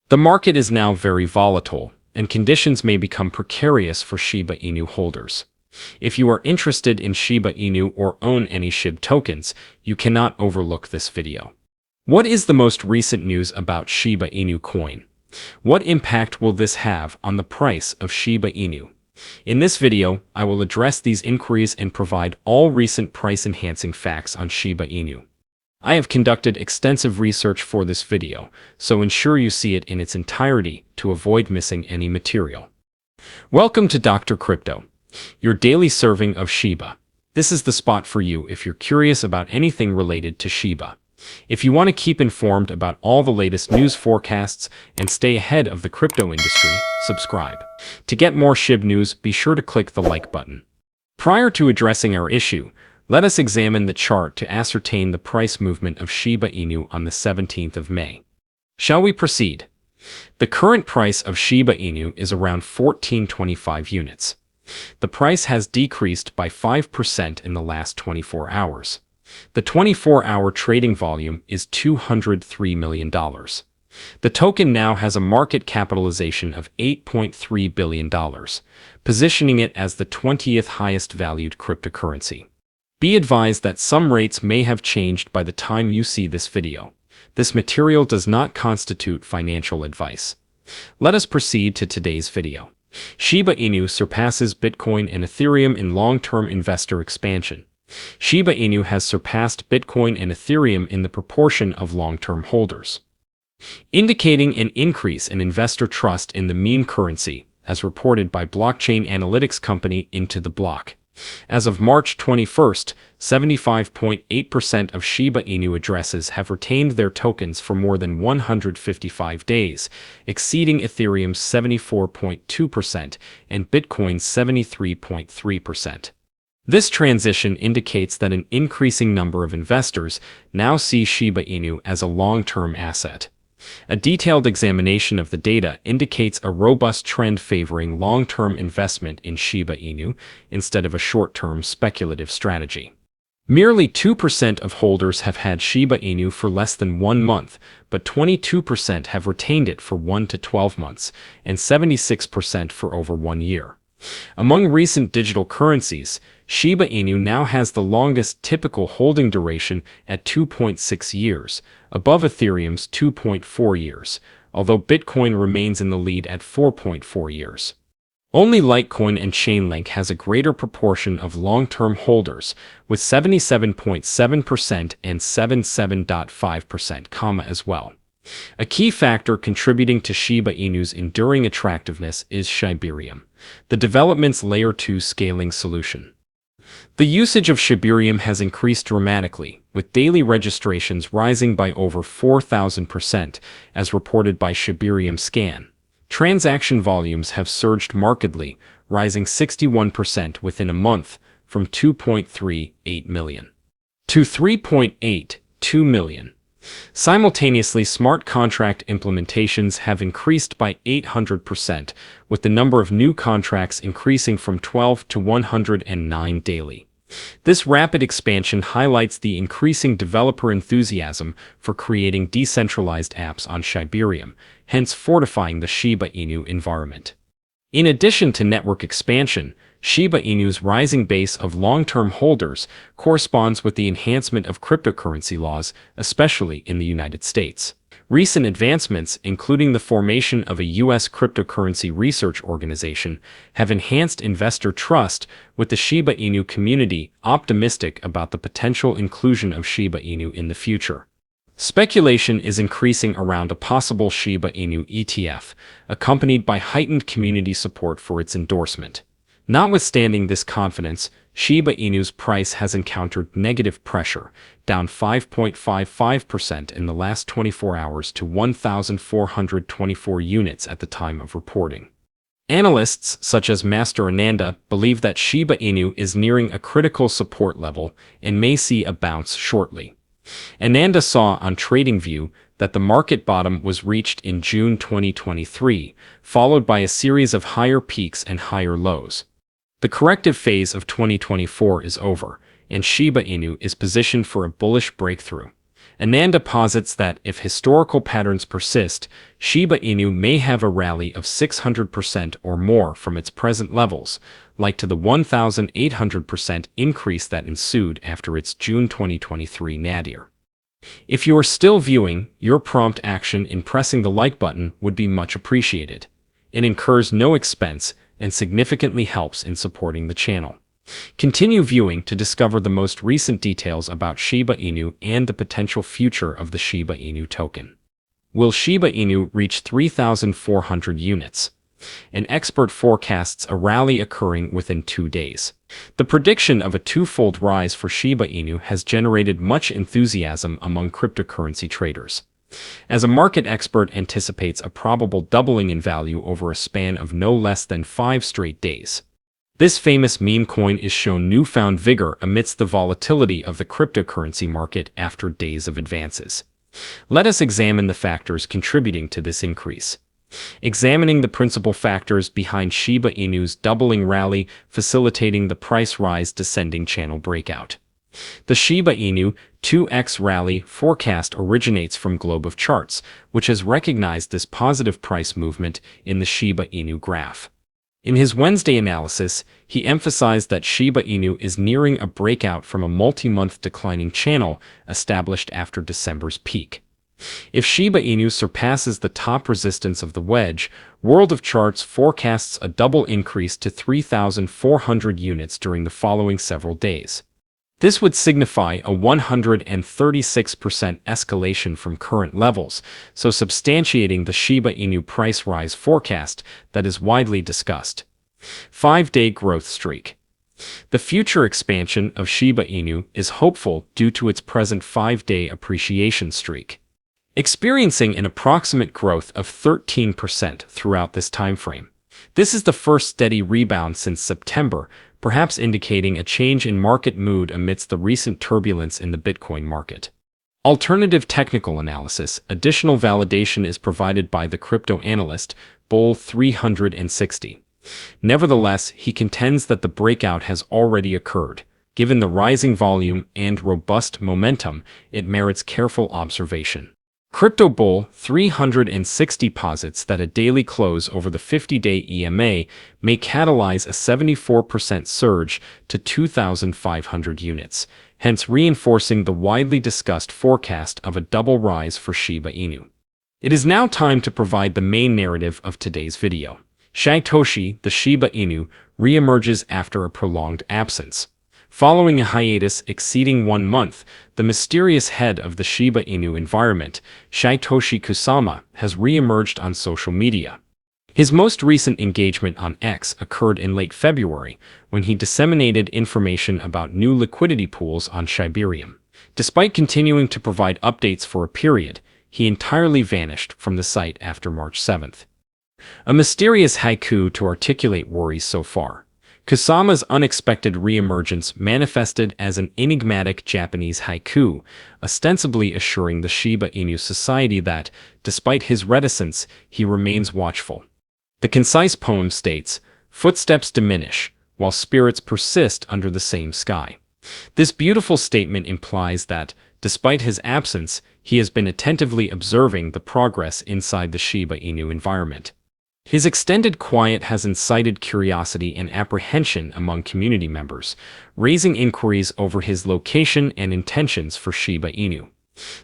The market is now very volatile, and conditions may become precarious for Shiba Inu holders. If you are interested in Shiba Inu or own any Shib tokens, you cannot overlook this video. What is the most recent news about Shiba Inu coin? What impact will this have on the price of Shiba Inu? In this video, I will address these inquiries and provide all recent price-enhancing facts on Shiba Inu. I have conducted extensive research for this video, so ensure you see it in its entirety to avoid missing any material. Welcome to Dr. Crypto, your daily serving of Shiba. This is the spot for you if you're curious about anything related to Shiba. If you want to keep informed about all the latest news forecasts and stay ahead of the crypto industry, subscribe. To get more Shib news, be sure to click the like button. Prior to addressing our issue, let us examine the chart to ascertain the price movement of Shiba Inu on the 17th of May. Shall we proceed? The current price of Shiba Inu is around 1425 units. The price has decreased by 5% in the last 24 hours. The 24-hour trading volume is $203 million. The token now has a market capitalization of $8.3 billion, positioning it as the 20th highest valued cryptocurrency. Be advised that some rates may have changed by the time you see this video. This material does not constitute financial advice. Let us proceed to today's video. Shiba Inu surpasses Bitcoin and Ethereum in long-term investor expansion. Shiba Inu has surpassed Bitcoin and Ethereum in the proportion of long-term holders, indicating an increase in investor trust in the meme currency, as reported by blockchain analytics company Into the Block. As of March 21st, 75.8% of Shiba Inu addresses have retained their tokens for more than 155 days, exceeding Ethereum's 74.2% and Bitcoin's 73.3%. This transition indicates that an increasing number of investors now see Shiba Inu as a long-term asset. A detailed examination of the data indicates a robust trend favoring long-term investment in Shiba Inu instead of a short-term speculative strategy. Merely 2% of holders have had Shiba Inu for less than 1 month, but 22% have retained it for 1 to 12 months, and 76% for over 1 year. Among recent digital currencies, Shiba Inu now has the longest typical holding duration at 2.6 years, above Ethereum's 2.4 years, although Bitcoin remains in the lead at 4.4 years. Only Litecoin and Chainlink has a greater proportion of long-term holders, with 77.7% and 77.5%, as well. A key factor contributing to Shiba Inu's enduring attractiveness is Shibarium, the development's Layer 2 scaling solution. The usage of Shibarium has increased dramatically, with daily registrations rising by over 4,000%, as reported by Shibarium Scan. Transaction volumes have surged markedly, rising 61% within a month, from 2.38 million to 3.82 million. Simultaneously, smart contract implementations have increased by 800%, with the number of new contracts increasing from 12 to 109 daily. This rapid expansion highlights the increasing developer enthusiasm for creating decentralized apps on Shibarium, hence fortifying the Shiba Inu environment. In addition to network expansion, Shiba Inu's rising base of long-term holders corresponds with the enhancement of cryptocurrency laws, especially in the United States. Recent advancements, including the formation of a U.S. cryptocurrency research organization, have enhanced investor trust, with the Shiba Inu community optimistic about the potential inclusion of Shiba Inu in the future. Speculation is increasing around a possible Shiba Inu ETF, accompanied by heightened community support for its endorsement. Notwithstanding this confidence, Shiba Inu's price has encountered negative pressure, down 5.55% in the last 24 hours to 1,424 units at the time of reporting. Analysts such as Master Ananda believe that Shiba Inu is nearing a critical support level and may see a bounce shortly. Ananda saw on TradingView that the market bottom was reached in June 2023, followed by a series of higher peaks and higher lows. The corrective phase of 2024 is over, and Shiba Inu is positioned for a bullish breakthrough. Ananda posits that if historical patterns persist, Shiba Inu may have a rally of 600% or more from its present levels, like to the 1,800% increase that ensued after its June 2023 nadir. If you are still viewing, your prompt action in pressing the like button would be much appreciated. It incurs no expense and significantly helps in supporting the channel. Continue viewing to discover the most recent details about Shiba Inu and the potential future of the Shiba Inu token. Will Shiba Inu reach 3,400 units? An expert forecasts a rally occurring within 2 days. The prediction of a twofold rise for Shiba Inu has generated much enthusiasm among cryptocurrency traders, as a market expert anticipates a probable doubling in value over a span of no less than 5 straight days. This famous meme coin is shown newfound vigor amidst the volatility of the cryptocurrency market after days of advances. Let us examine the factors contributing to this increase. Examining the principal factors behind Shiba Inu's doubling rally facilitating the price rise descending channel breakout. The Shiba Inu 2x rally forecast originates from Globe of Charts, which has recognized this positive price movement in the Shiba Inu graph. In his Wednesday analysis, he emphasized that Shiba Inu is nearing a breakout from a multi-month declining channel established after December's peak. If Shiba Inu surpasses the top resistance of the wedge, World of Charts forecasts a double increase to 3,400 units during the following several days. This would signify a 136% escalation from current levels, so substantiating the Shiba Inu price rise forecast that is widely discussed. 5-day growth streak. The future expansion of Shiba Inu is hopeful due to its present 5-day appreciation streak, experiencing an approximate growth of 13% throughout this timeframe. This is the first steady rebound since September, perhaps indicating a change in market mood amidst the recent turbulence in the Bitcoin market. Alternative technical analysis. Additional validation is provided by the crypto analyst Bull 360. Nevertheless, he contends that the breakout has already occurred. Given the rising volume and robust momentum, it merits careful observation. Crypto Bull 360 posits that a daily close over the 50-day EMA may catalyze a 74% surge to 2,500 units, hence reinforcing the widely discussed forecast of a double rise for Shiba Inu. It is now time to provide the main narrative of today's video. Satoshi, the Shiba Inu, reemerges after a prolonged absence. Following a hiatus exceeding 1 month, the mysterious head of the Shiba Inu environment, Satoshi Kusama, has re-emerged on social media. His most recent engagement on X occurred in late February, when he disseminated information about new liquidity pools on Shibarium. Despite continuing to provide updates for a period, he entirely vanished from the site after March 7th. A mysterious haiku to articulate worries so far. Kusama's unexpected re-emergence manifested as an enigmatic Japanese haiku, ostensibly assuring the Shiba Inu society that, despite his reticence, he remains watchful. The concise poem states, "Footsteps diminish, while spirits persist under the same sky." This beautiful statement implies that, despite his absence, he has been attentively observing the progress inside the Shiba Inu environment. His extended quiet has incited curiosity and apprehension among community members, raising inquiries over his location and intentions for Shiba Inu.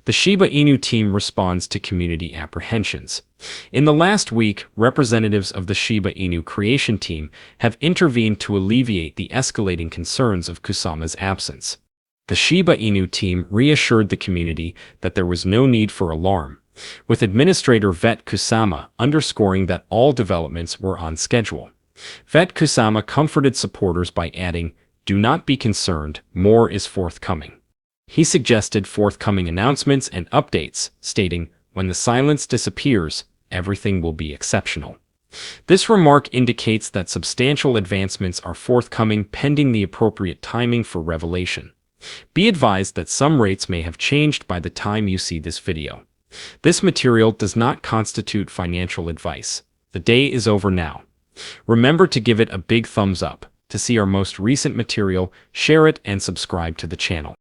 The Shiba Inu team responds to community apprehensions. In the last week, representatives of the Shiba Inu creation team have intervened to alleviate the escalating concerns of Kusama's absence. The Shiba Inu team reassured the community that there was no need for alarm, with Administrator Vet Kusama underscoring that all developments were on schedule. Vet Kusama comforted supporters by adding, "Do not be concerned, more is forthcoming." He suggested forthcoming announcements and updates, stating, "When the silence disappears, everything will be exceptional." This remark indicates that substantial advancements are forthcoming pending the appropriate timing for revelation. Be advised that some rates may have changed by the time you see this video. This material does not constitute financial advice. The day is over now. Remember to give it a big thumbs up. To see our most recent material, share it and subscribe to the channel.